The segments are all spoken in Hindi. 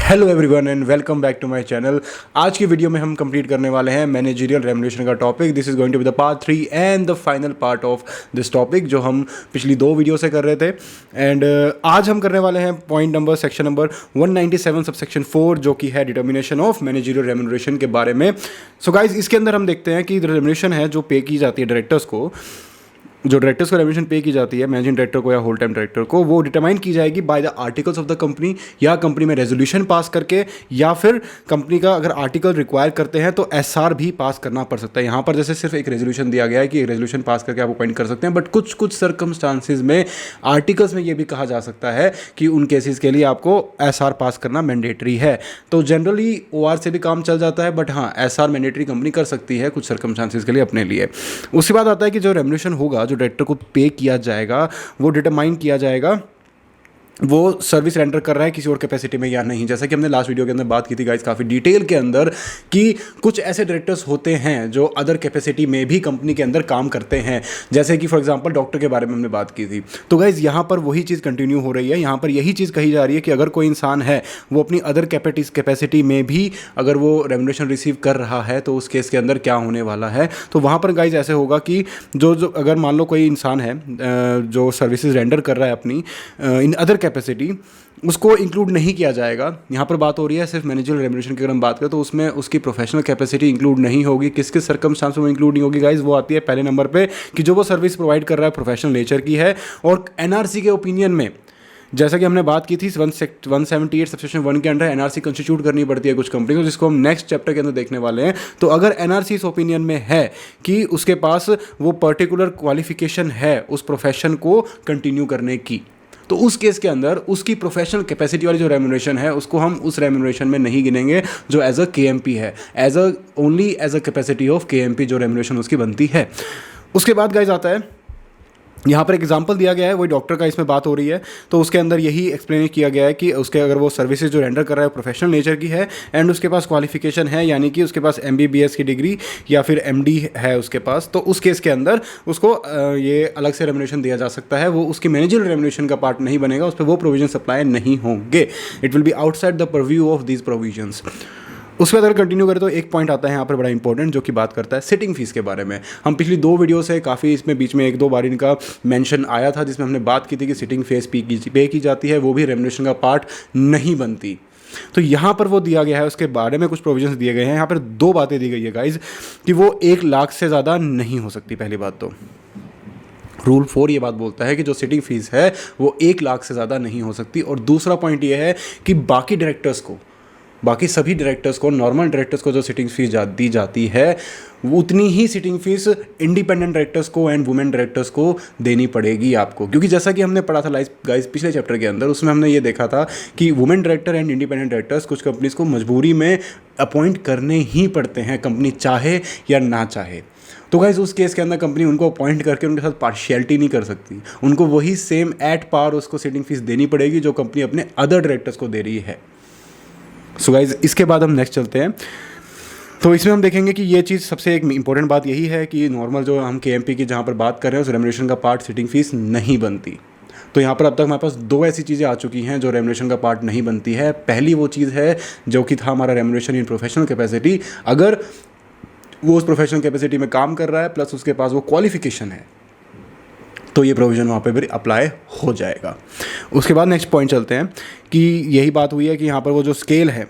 Hello everyone and welcome back to my channel. आज की वीडियो में हम कंप्लीट करने वाले हैं मैनेजरियल रेम्युनरेशन का topic. This is going to be the part 3 and the final part of this topic जो हम पिछली 2 वीडियो से कर रहे थे। एंड आज हम करने वाले हैं point number section number 197 subsection 4 जो कि है डिटर्मिनेशन ऑफ मैनेजरियल रेम्युनरेशन के बारे में। सो गाइज इसके अंदर हम देखते हैं कि रेम्युनरेशन है जो पे की जाती है डायरेक्टर्स को, जो डायरेक्टर्स को रेम्युनरेशन पे की जाती है मैनेजिंग डायरेक्टर को या होल टाइम डायरेक्टर को, वो डिटरमाइन की जाएगी by the articles of the company, या कंपनी में रेजोल्यूशन पास करके, या फिर कंपनी का अगर आर्टिकल रिक्वायर करते हैं तो एसआर भी पास करना पड़ सकता है। यहाँ पर जैसे सिर्फ एक रेजोल्यूशन दिया गया है कि एक रेजोल्यूशन पास करके आप अपॉइंट कर सकते हैं, बट कुछ कुछ सर्कमस्टांसिस में आर्टिकल्स में ये भी कहा जा सकता है कि उन केसेस के लिए आपको एसआर पास करना मैंडेटरी है। तो जनरली ओआर से भी काम चल जाता है, बट हाँ एसआर मैंडेटरी कंपनी कर सकती है कुछ सर्कमस्टांसिस के लिए अपने लिए। उसके बाद आता है कि जो रेम्युनरेशन होगा जो डायरेक्टर को पे किया जाएगा वो डिटरमाइन किया जाएगा वो सर्विस रेंडर कर रहा है किसी और कैपेसिटी में या नहीं। जैसा कि हमने लास्ट वीडियो के अंदर बात की थी गाइस काफ़ी डिटेल के अंदर कि कुछ ऐसे डायरेक्टर्स होते हैं जो अदर कैपेसिटी में भी कंपनी के अंदर काम करते हैं, जैसे कि फॉर एग्जांपल डॉक्टर के बारे में हमने बात की थी। तो गाइस यहाँ पर वही चीज़ कंटिन्यू हो रही है। यहाँ पर यही चीज़ कही जा रही है कि अगर कोई इंसान है वो अपनी अदर कैपेसिटी में भी अगर वो रेम्युनरेशन रिसीव कर रहा है तो उस केस के अंदर क्या होने वाला है। तो वहाँ पर गाइस ऐसे होगा कि जो अगर मान लो कोई इंसान है जो सर्विसेज रेंडर कर रहा है अपनी इन अदर कैपेसिटी, उसको इंक्लूड नहीं किया जाएगा। यहाँ पर बात हो रही है सिर्फ मैनेजरियल रेम्युनरेशन की अगर हम बात करें तो उसमें उसकी प्रोफेशनल कैपेसिटी इंक्लूड नहीं होगी। किस किस सर्कमस्टांस में इंक्लूड नहीं होगी गाइज, वो आती है पहले नंबर पे कि जो वो सर्विस प्रोवाइड कर रहा है प्रोफेशनल नेचर की है। और एनआरसी के ओपिनियन में जैसा कि हमने बात की थी 178 सबसेक्शन 1 के अंडर एनआरसी कंस्टिट्यूट करनी पड़ती है कुछ कंपनी को, जिसको हम नेक्स्ट चैप्टर के अंदर देखने वाले हैं। तो अगर एनआरसी इस ओपिनियन में है कि उसके पास वो पर्टिकुलर क्वालिफिकेशन है उस प्रोफेशन को कंटिन्यू करने की, तो उस केस के अंदर उसकी प्रोफेशनल कैपेसिटी वाली जो रेम्युनरेशन है उसको हम उस रेम्युनरेशन में नहीं गिनेंगे जो एज अ केएमपी है, only as a capacity of KMP जो रेम्युनरेशन उसकी बनती है। उसके बाद गाइज आता है यहाँ पर एग्जांपल दिया गया है, वही डॉक्टर का इसमें बात हो रही है। तो उसके अंदर यही एक्सप्लेन किया गया है कि उसके अगर वो सर्विसेज जो रेंडर कर रहा है प्रोफेशनल नेचर की है एंड उसके पास क्वालिफिकेशन है, यानी कि उसके पास MBBS की डिग्री या फिर MD है उसके पास, तो उस केस के अंदर उसको ये अलग से रेम्युनरेशन दिया जा सकता है। वो उसकी मैनेजरियल रेम्युनरेशन का पार्ट नहीं बनेगा, उस पर वो प्रोविजन अप्लाई नहीं होंगे। It will be outside the purview of these provisions. उसके बाद अगर कंटिन्यू करें तो एक पॉइंट आता है यहाँ पर बड़ा इंपॉर्टेंट जो कि बात करता है सिटिंग फीस के बारे में। हम पिछली 2 वीडियो से काफ़ी इसमें बीच में 1-2 बार इनका मेंशन आया था जिसमें हमने बात की थी कि सिटिंग फीस पे की जाती है, वो भी रेम्युनरेशन का पार्ट नहीं बनती। तो यहाँ पर वो दिया गया है, उसके बारे में कुछ प्रोविजंस दिए गए हैं। यहाँ पर 2 बातें दी गई है गाइज कि वो 1 लाख से ज़्यादा नहीं हो सकती। पहली बात तो रूल 4 ये बात बोलता है कि जो सिटिंग फीस है वो 1 लाख से ज़्यादा नहीं हो सकती। और दूसरा पॉइंट ये है कि बाकी सभी डायरेक्टर्स को, नॉर्मल डायरेक्टर्स को जो सिटिंग फीस दी जाती है वो उतनी ही सिटिंग फीस इंडिपेंडेंट डायरेक्टर्स को एंड वुमेन डायरेक्टर्स को देनी पड़ेगी आपको। क्योंकि जैसा कि हमने पढ़ा था गाइस पिछले चैप्टर के अंदर, उसमें हमने ये देखा था कि women director and independent directors कुछ कंपनीज को मजबूरी में अपॉइंट करने ही पड़ते हैं, कंपनी चाहे या ना चाहे। तो गाइस उस केस के अंदर कंपनी उनको अपॉइंट करके उनके साथ पार्शियलिटी नहीं कर सकती, उनको वही सेम एट पार उसको सिटिंग फीस देनी पड़ेगी जो कंपनी अपने अदर डायरेक्टर्स को दे रही है। सो गाइज इसके बाद हम नेक्स्ट चलते हैं। तो इसमें हम देखेंगे कि ये चीज़ सबसे एक इंपॉर्टेंट बात यही है कि नॉर्मल जो हम KMP की जहाँ पर बात कर रहे हैं उस रेम्युनरेशन का पार्ट सिटिंग फीस नहीं बनती। तो यहाँ पर अब तक हमारे पास 2 ऐसी चीज़ें आ चुकी हैं जो रेम्युनरेशन का पार्ट नहीं बनती है। पहली वो चीज़ है जो कि था हमारा रेम्युनरेशन इन प्रोफेशनल कैपेसिटी, अगर वो उस प्रोफेशनल कैपेसिटी में काम कर रहा है प्लस उसके पास वो क्वालिफिकेशन है तो ये प्रोविज़न वहाँ पे भी अप्लाई हो जाएगा। उसके बाद नेक्स्ट पॉइंट चलते हैं कि यही बात हुई है कि यहाँ पर वो जो स्केल है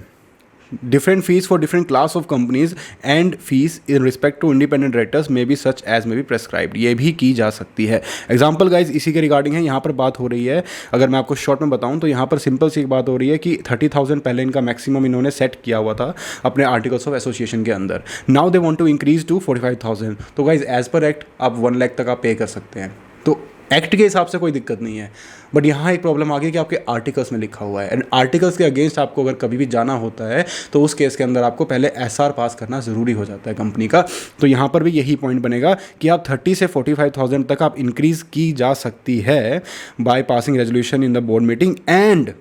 different fees for different class of companies and fees in respect to independent directors में भी सच एज में भी प्रेस्क्राइब्ड, ये भी की जा सकती है। एग्जांपल गाइज इसी के रिगार्डिंग है। यहाँ पर बात हो रही है, अगर मैं आपको शॉर्ट में बताऊँ तो यहाँ पर सिंपल सी एक बात हो रही है कि 30,000 पहले इनका मैक्सिमम इन्होंने सेट किया हुआ था अपने आर्टिकल्स ऑफ एसोसिएशन के अंदर। Now they want to increase to 45,000। तो गाइज एज पर एक्ट आप 1 लाख तक आप पे कर सकते हैं, तो एक्ट के हिसाब से कोई दिक्कत नहीं है। बट यहाँ एक प्रॉब्लम आ गई कि आपके आर्टिकल्स में लिखा हुआ है एंड आर्टिकल्स के अगेंस्ट आपको अगर कभी भी जाना होता है तो उस केस के अंदर आपको पहले SR पास करना ज़रूरी हो जाता है कंपनी का। तो यहाँ पर भी यही पॉइंट बनेगा कि आप 30 से 45,000 तक आप इंक्रीज़ की जा सकती है by passing resolution in the board meeting and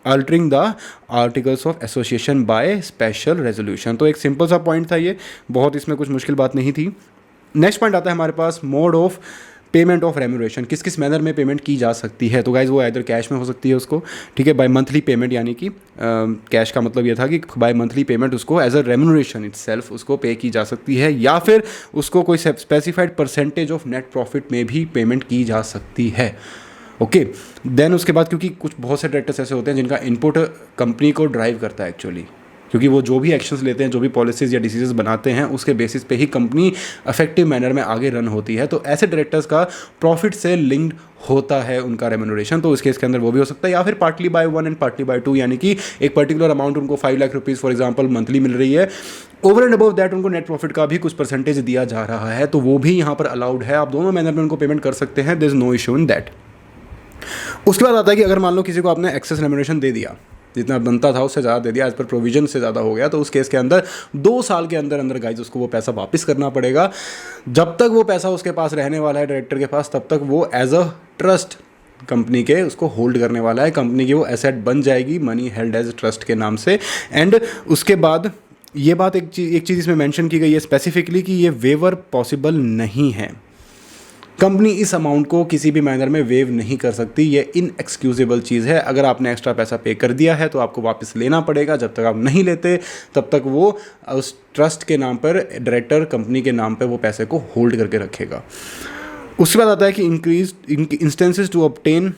altering the articles of association by special resolution. तो एक सिंपल सा पॉइंट था ये, बहुत इसमें कुछ मुश्किल बात नहीं थी। नेक्स्ट पॉइंट आता है हमारे पास mode of payment of remuneration, किस किस मैनर में पेमेंट की जा सकती है। तो गाइज वो इधर कैश में हो सकती है उसको, ठीक है, बाय मंथली पेमेंट, यानी कि कैश का मतलब ये था कि बाय मंथली पेमेंट उसको एज अ रेम्यूनरेशन इटसेल्फ उसको पे की जा सकती है, या फिर उसको कोई specified percentage of net profit में भी पेमेंट की जा सकती है। ओके, देन उसके बाद क्योंकि कुछ बहुत से डायरेक्टर्स ऐसे होते हैं जिनका इनपुट कंपनी को ड्राइव करता है एक्चुअली, क्योंकि वो जो भी एक्शंस लेते हैं, जो भी पॉलिसीज़ या डिसीजंस बनाते हैं, उसके बेसिस पे ही कंपनी इफेक्टिव मैनर में आगे रन होती है। तो ऐसे डायरेक्टर्स का प्रॉफिट से लिंक्ड होता है उनका रेम्यूनरेशन, तो उस केस के अंदर वो भी हो सकता है, या फिर partly by 1 and partly by 2, यानी कि एक पर्टिकुलर अमाउंट उनको 5 lakh rupees for example monthly मिल रही है, ओवर एंड अबव दैट उनको नेट प्रॉफिट का भी कुछ परसेंटेज दिया जा रहा है, तो वो भी यहाँ पर अलाउड है। आप दोनों मैनर में उनको पेमेंट कर सकते हैं, there is no issue in that. उसके बाद आता है कि अगर मान लो किसी को आपने एक्सेस रेम्यूनरेशन दे दिया, जितना बनता था उससे ज़्यादा दे दिया, एज पर प्रोविजन से ज़्यादा हो गया, तो उस केस के अंदर 2 साल के अंदर अंदर गाइज उसको वो पैसा वापस करना पड़ेगा। जब तक वो पैसा उसके पास रहने वाला है डायरेक्टर के पास, तब तक वो एज अ ट्रस्ट कंपनी के उसको होल्ड करने वाला है, कंपनी की वो एसेट बन जाएगी, मनी हेल्ड एज ट्रस्ट के नाम से। एंड उसके बाद ये बात एक चीज़ इसमें मेंशन की गई है स्पेसिफिकली कि ये वेवर पॉसिबल नहीं है, कंपनी इस अमाउंट को किसी भी मैनर में वेव नहीं कर सकती, ये इनएक्सक्यूजेबल चीज़ है। अगर आपने एक्स्ट्रा पैसा पे कर दिया है तो आपको वापस लेना पड़ेगा, जब तक आप नहीं लेते तब तक वो उस ट्रस्ट के नाम पर, डायरेक्टर कंपनी के नाम पर वो पैसे को होल्ड करके रखेगा। उसके बाद आता है कि increase instances to obtain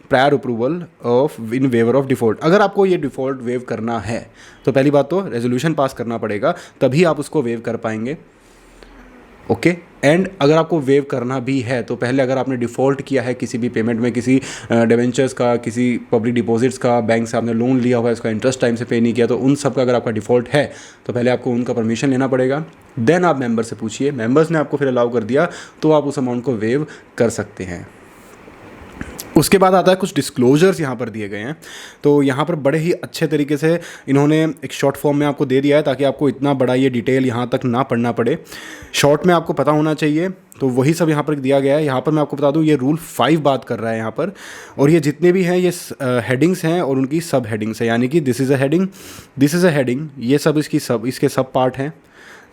prior approval of in waiver of default. अगर आपको ये डिफ़ॉल्ट वेव करना है तो पहली बात तो रेजोल्यूशन पास करना पड़ेगा, तभी आप उसको वेव कर पाएंगे। ओके, एंड अगर आपको वेव करना भी है तो पहले अगर आपने डिफ़ॉल्ट किया है किसी भी पेमेंट में, किसी डिवेंचर्स का, किसी पब्लिक डिपॉजिट्स का, बैंक से आपने लोन लिया हुआ है, उसका इंटरेस्ट टाइम से पे नहीं किया, तो उन सब का अगर आपका डिफ़ॉल्ट है तो पहले आपको उनका परमिशन लेना पड़ेगा। देन आप मेंबर से पूछिए, मेंबर्स ने आपको फिर अलाउ कर दिया तो आप उस अमाउंट को वेव कर सकते हैं। उसके बाद आता है कुछ डिस्क्लोजर्स यहाँ पर दिए गए हैं, तो यहाँ पर बड़े ही अच्छे तरीके से इन्होंने एक शॉर्ट फॉर्म में आपको दे दिया है, ताकि आपको इतना बड़ा ये डिटेल यहाँ तक ना पढ़ना पड़े, शॉर्ट में आपको पता होना चाहिए। तो वही सब यहाँ पर दिया गया है। यहाँ पर मैं आपको बता दूँ, ये रूल 5 बात कर रहा है यहाँ पर, और ये जितने भी हैं ये हेडिंग्स हैं और उनकी सब हेडिंग्स हैं, यानी कि this is a heading, this is a heading, ये सब इसके सब पार्ट हैं,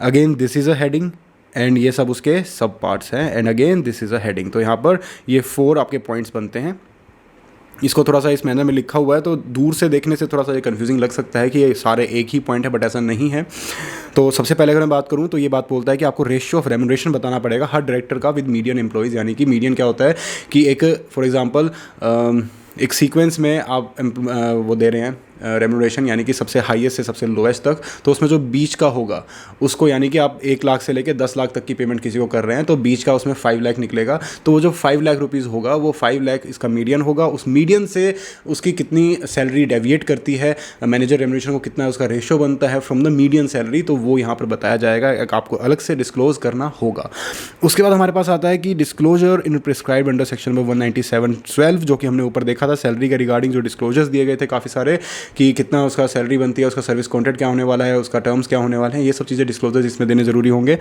again this is a heading, and ये सब उसके सब पार्ट्स हैं, and again this is a heading. तो यहाँ पर ये 4 आपके पॉइंट्स बनते हैं। इसको थोड़ा सा इस मैनर में लिखा हुआ है तो दूर से देखने से थोड़ा सा ये कन्फ्यूजिंग लग सकता है कि ये सारे एक ही पॉइंट है, बट ऐसा नहीं है। तो सबसे पहले अगर मैं बात करूँ तो ये बात बोलता है कि आपको रेशियो ऑफ रेम्यूनरेशन बताना पड़ेगा हर डायरेक्टर का विद मीडियन एम्प्लॉइज़। यानी कि मीडियन क्या होता है कि एक फॉर एग्जांपल एक सीक्वेंस में आप वो दे रहे हैं रेम्यूनरेशन, यानी कि सबसे हाईएस्ट से सबसे लोएस्ट तक, तो उसमें जो बीच का होगा उसको, यानी कि आप 1 लाख से लेकर 10 लाख तक की पेमेंट किसी को कर रहे हैं तो बीच का उसमें 5 लाख निकलेगा। तो वो जो 5 लाख रुपीज़ होगा वो 5 लाख इसका मीडियन होगा। उस मीडियन से उसकी कितनी सैलरी डेविएट करती है, मैनेजर रेम्यूनरेशन को कितना उसका रेशियो बनता है फ्रॉम द मीडियन सैलरी, तो वो यहाँ पर बताया जाएगा, आपको अलग से डिस्क्लोज करना होगा। उसके बाद हमारे पास आता है कि disclosure in prescribe under section number 197(12), जो कि हमने ऊपर देखा था सैलरी के रिगार्डिंग जो डिस्क्लोजर्स दिए गए थे काफ़ी सारे, कि कितना उसका सैलरी बनती है, उसका सर्विस कॉन्ट्रैक्ट क्या होने वाला है, उसका टर्म्स क्या होने वाले हैं, ये सब चीज़ें डिस्क्लोजर्स इसमें देने ज़रूरी होंगे।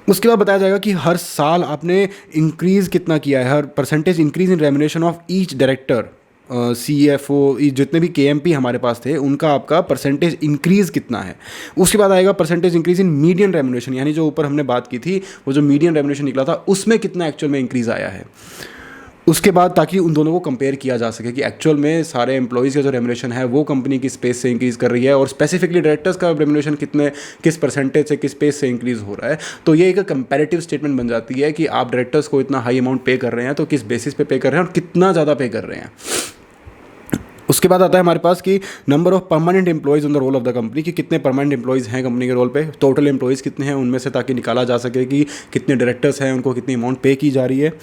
उसके बाद बताया जाएगा कि हर साल आपने इंक्रीज़ कितना किया है, हर percentage increase in remuneration of each director, CFO, जितने भी KMP हमारे पास थे उनका आपका परसेंटेज इंक्रीज़ कितना है। उसके बाद आएगा परसेंटेज इंक्रीज इन मीडियन रेम्यूनरेशन, यानी जो ऊपर हमने बात की थी वो जो मीडियन रेम्यूनरेशन निकला था उसमें कितना एक्चुअल में इंक्रीज़ आया है। उसके बाद ताकि उन दोनों को कंपेयर किया जा सके कि एक्चुअल में सारे एम्प्लॉइज़ का जो रेम्यूनरेशन है वो कंपनी की स्पेस से इंक्रीज़ कर रही है और स्पेसिफिकली डायरेक्टर्स का रेम्यूनरेशन किस परसेंटेज से, किस पेस से इंक्रीज़ हो रहा है। तो ये एक कंपैरेटिव स्टेटमेंट बन जाती है कि आप डायरेक्टर्स को इतना हाई अमाउंट पे कर रहे हैं तो किस बेसिस पे कर रहे हैं और कितना ज़्यादा पे कर रहे हैं। उसके बाद आता है हमारे पास कि number of permanent employees on the roll of the company, कि कितने परमानेंट एम्प्लॉइज़ हैं कंपनी के रोल पे, टोटल एम्प्लॉइज़ कितने हैं उनमें से, ताकि निकाला जा सके कि कितने डायरेक्टर्स हैं, उनको कितनी अमाउंट पे की जा रही है।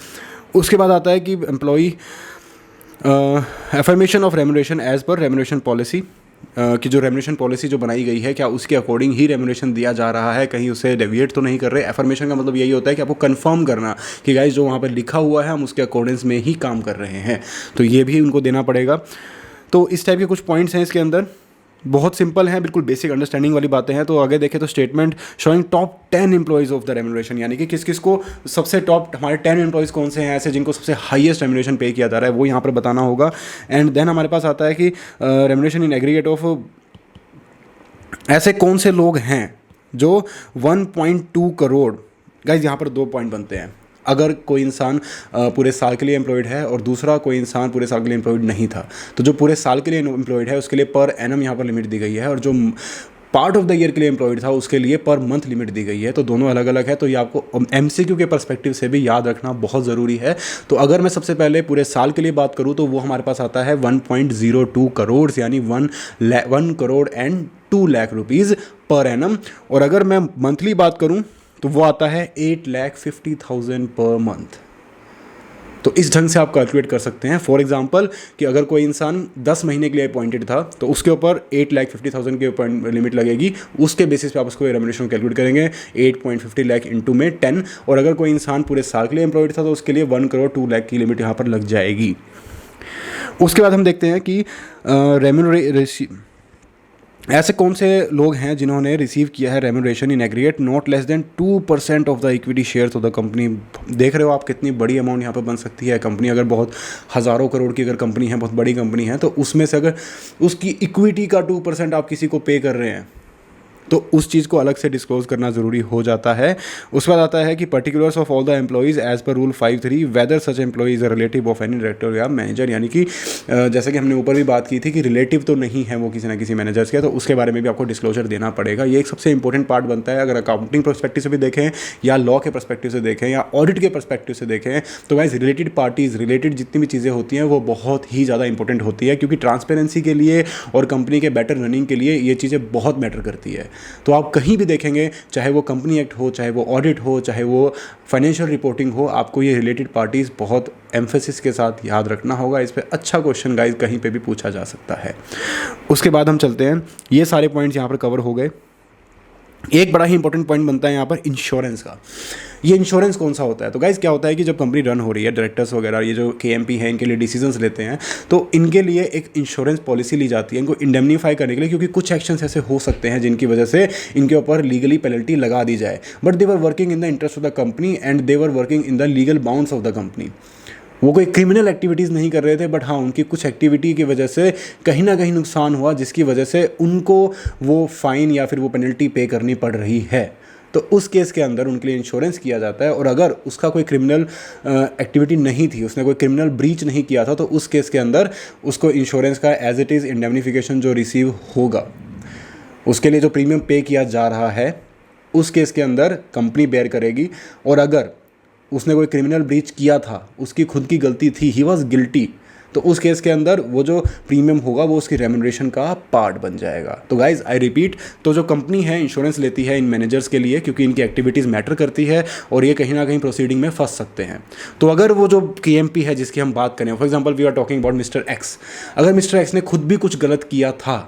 उसके बाद आता है कि employee affirmation of remuneration as per remuneration policy, कि जो रेम्यूनरेशन पॉलिसी जो बनाई गई है क्या उसके अकॉर्डिंग ही रेम्यूनरेशन दिया जा रहा है, कहीं उसे डेविएट तो नहीं कर रहे। एफर्मेशन का मतलब यही होता है कि आपको कंफर्म करना कि गाइस जो वहाँ पर लिखा हुआ है हम उसके अकॉर्डेंस में ही काम कर रहे हैं, तो ये भी उनको देना पड़ेगा। तो इस टाइप के कुछ पॉइंट्स हैं इसके अंदर, बहुत सिंपल है, बिल्कुल बेसिक अंडरस्टैंडिंग वाली बातें हैं। तो आगे देखें तो statement showing top 10 employees of the remuneration, यानी कि किस किस को सबसे टॉप हमारे 10 एम्प्लॉइज़ कौन से हैं ऐसे जिनको सबसे हाईएस्ट रेम्यूनरेशन पे किया जा रहा है, वो यहाँ पर बताना होगा। एंड देन हमारे पास आता है कि रेम्यूनरेशन इन एग्रीगेट ऑफ, ऐसे कौन से लोग हैं जो 1.2 करोड़, गाइज यहाँ पर 2 पॉइंट बनते हैं। अगर कोई इंसान पूरे साल के लिए एम्प्लॉयड है और दूसरा कोई इंसान पूरे साल के लिए एम्प्लॉयड नहीं था, तो जो पूरे साल के लिए एम्प्लॉयड है उसके लिए पर एनम यहाँ पर लिमिट दी गई है, और जो पार्ट ऑफ द ईयर के लिए एम्प्लॉयड था उसके लिए पर मंथ लिमिट दी गई है। तो दोनों अलग अलग है, तो ये आपको एमसीक्यू के पर्सपेक्टिव से भी याद रखना बहुत ज़रूरी है। तो अगर मैं सबसे पहले पूरे साल के लिए बात करूँ तो वो हमारे पास आता है 1.02 करोड़, यानी 1 crore and 2 lakh rupees per annum. और अगर मैं मंथली बात करूँ तो वो आता है 8,50,000 पर मंथ। तो इस ढंग से आप कैलकुलेट कर सकते हैं। फॉर एग्जांपल कि अगर कोई इंसान 10 महीने के लिए अपॉइंटेड था तो उसके ऊपर 8,50,000 की लिमिट लगेगी, उसके बेसिस पे आप उसको रेम्युनरेशन कैलकुलेट करेंगे 8.50 लाख इंटू में 10। और अगर कोई इंसान पूरे साल के लिए एम्प्लॉयड था तो उसके लिए 1 करोड़ 2 लाख की लिमिट यहाँ पर लग जाएगी। उसके बाद हम देखते हैं कि ऐसे कौन से लोग हैं जिन्होंने रिसीव किया है remuneration in aggregate not less than 2% of the equity shares of the company. देख रहे हो आप कितनी बड़ी अमाउंट यहाँ पर बन सकती है। कंपनी अगर बहुत हज़ारों करोड़ की अगर कंपनी है, बहुत बड़ी कंपनी है, तो उसमें से अगर उसकी इक्विटी का 2% आप किसी को पे कर रहे हैं तो उस चीज़ को अलग से डिस्क्लोज करना ज़रूरी हो जाता है। उसके बाद आता है कि particulars of all the employees as per rule 5(3) whether such employees relative of any director या मैनेजर, यानी कि जैसे कि हमने ऊपर भी बात की थी कि रिलेटिव तो नहीं है वो किसी ना किसी मैनेजर्स के, तो उसके बारे में भी आपको डिस्क्लोजर देना पड़ेगा। ये एक सबसे इंपॉर्टेंट पार्ट बनता है। अगर अकाउंटिंग पर्सपेक्टिव से भी देखें या लॉ के पर्सपेक्टिव से देखें या ऑडिट के पर्सपेक्टिव से देखें तो गाइस रिलेटेड पार्टीज़, रिलेटेड जितनी भी चीज़ें होती हैं वो बहुत ही ज़्यादा इंपॉर्टेंट होती है, क्योंकि ट्रांसपेरेंसी के लिए और कंपनी के बेटर रनिंग के लिए ये चीज़ें बहुत मैटर करती है। तो आप कहीं भी देखेंगे, चाहे वो कंपनी एक्ट हो, चाहे वो ऑडिट हो, चाहे वो फाइनेंशियल रिपोर्टिंग हो, आपको ये रिलेटेड पार्टीज़ बहुत एम्फेसिस के साथ याद रखना होगा। इस पे अच्छा क्वेश्चन गाइस कहीं पे भी पूछा जा सकता है। उसके बाद हम चलते हैं, ये सारे पॉइंट्स यहाँ पर कवर हो गए। एक बड़ा ही इंपॉर्टेंट पॉइंट बनता है यहाँ पर इंश्योरेंस का। ये इंश्योरेंस कौन सा होता है? तो गाइस क्या होता है कि जब कंपनी रन हो रही है, डायरेक्टर्स वगैरह ये जो KMP है इनके लिए डिसीजंस लेते हैं, तो इनके लिए एक इंश्योरेंस पॉलिसी ली जाती है इनको इंडेमनीफाई करने के लिए, क्योंकि कुछ एक्शंस ऐसे हो सकते हैं जिनकी वजह से इनके ऊपर लीगली पेनल्टी लगा दी जाए। But they were working in the interest of the company and they were working in the legal bounds of the company. वो कोई क्रिमिनल एक्टिविटीज़ नहीं कर रहे थे, बट हाँ उनकी कुछ एक्टिविटी की वजह से कहीं ना कहीं नुकसान हुआ, जिसकी वजह से उनको वो फाइन या फिर वो पेनल्टी पे करनी पड़ रही है। तो उस केस के अंदर उनके लिए इंश्योरेंस किया जाता है। और अगर उसका कोई क्रिमिनल एक्टिविटी नहीं थी, उसने कोई क्रिमिनल ब्रीच नहीं किया था, तो उस केस के अंदर उसको इंश्योरेंस का एज इट इज़ इंडेमनिफिकेशन जो रिसीव होगा, उसके लिए जो प्रीमियम पे किया जा रहा है, उस केस के अंदर कंपनी बेयर करेगी। और अगर उसने कोई क्रिमिनल ब्रीच किया था, उसकी खुद की गलती थी, ही वॉज गिल्टी, तो उस केस के अंदर वो जो प्रीमियम होगा वो उसकी रेम्युनरेशन का पार्ट बन जाएगा। तो गाइज आई रिपीट, तो जो कंपनी है इंश्योरेंस लेती है इन मैनेजर्स के लिए, क्योंकि इनकी एक्टिविटीज़ मैटर करती है और ये कहीं ना कहीं प्रोसीडिंग में फंस सकते हैं। तो अगर वो जो KMP है जिसकी हम बात करें, for example we are talking about mister X, अगर मिस्टर एक्स ने खुद भी कुछ गलत किया था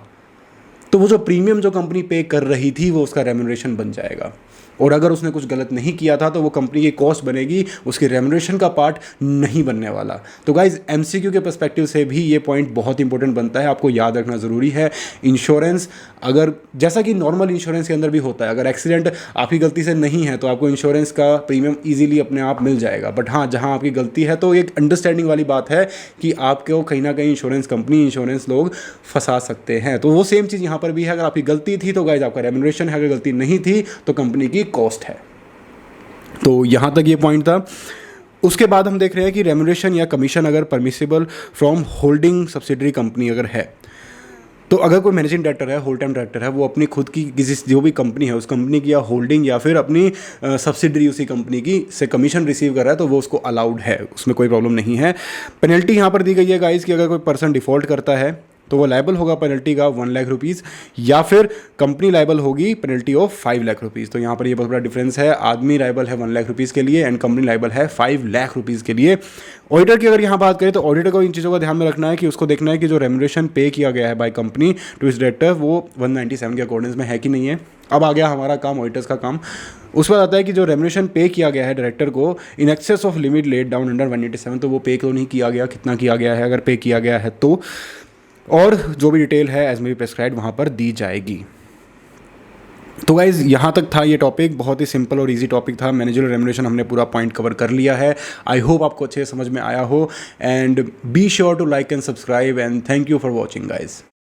तो वो जो प्रीमियम जो कंपनी पे कर रही थी वो उसका रेम्युनरेशन बन जाएगा। और अगर उसने कुछ गलत नहीं किया था तो वो कंपनी की कॉस्ट बनेगी, उसकी रेम्युनरेशन का पार्ट नहीं बनने वाला। तो गाइज MCQ के पर्सपेक्टिव से भी ये पॉइंट बहुत इंपॉर्टेंट बनता है, आपको याद रखना ज़रूरी है। इंश्योरेंस अगर जैसा कि नॉर्मल इंश्योरेंस के अंदर भी होता है, अगर एक्सीडेंट आपकी गलती से नहीं है तो आपको इंश्योरेंस का प्रीमियम ईजिली अपने आप मिल जाएगा। बट हाँ, जहाँ आपकी गलती है तो एक अंडरस्टैंडिंग वाली बात है कि आपको कहीं ना कहीं इंश्योरेंस कंपनी, इंश्योरेंस लोग फंसा सकते हैं। तो वो सेम चीज़ यहाँ पर भी है, अगर आपकी गलती थी तो गाइज आपका रेम्युनरेशन है, अगर गलती नहीं थी तो कंपनी की कॉस्ट है। तो यहाँ तक ये पॉइंट था। उसके बाद हम देख रहे हैं कि रेम्युनरेशन या कमीशन अगर permissible from holding subsidiary company अगर है, तो अगर कोई मैनेजिंग डायरेक्टर है, होल टाइम डायरेक्टर है, वो अपनी खुद की किसी जो भी कंपनी है उस कंपनी की या होल्डिंग या फिर अपनी सब्सिडरी उसी कंपनी की से कमीशन रिसीव कर रहा है तो वो उसको अलाउड है, उसमें कोई प्रॉब्लम नहीं है। पेनल्टी यहाँ पर दी गई है गाइस कि अगर कोई पर्सन डिफ़ॉल्ट करता है तो वो लायबल होगा पेनल्टी का 1 लाख रुपीज़, या फिर कंपनी लायबल होगी पेनल्टी ऑफ 5 लाख रुपीज़। तो यहाँ पर ये बहुत बड़ा डिफरेंस है। आदमी लायबल है 1 लाख रुपीज़ के लिए एंड कंपनी लायबल है 5 लाख रुपीज़ के लिए। ऑडिटर की अगर यहाँ बात करें तो ऑडिटर को इन चीज़ों का ध्यान में रखना है कि उसको देखना है कि जो रेम्युनरेशन पे किया गया है बाय कंपनी टू इस डायरेक्टर वो 197 के अकॉर्डिंग्स में है कि नहीं है। अब आ गया हमारा काम, ऑडिटर्स का काम। उस पर आता है कि जो रेम्युनरेशन पे किया गया है डायरेक्टर को in excess of limit laid down under 187, तो वो पे क्यों नहीं किया गया, कितना किया गया है, अगर पे किया गया है तो, और जो भी डिटेल है एज मे बी प्रेस्क्राइब्ड वहाँ पर दी जाएगी। तो गाइज यहाँ तक था ये टॉपिक, बहुत ही सिंपल और इजी टॉपिक था। मैनेजरियल रेम्युनरेशन हमने पूरा पॉइंट कवर कर लिया है। आई होप आपको अच्छे समझ में आया हो, and be sure to like and subscribe, and thank you for watching guys.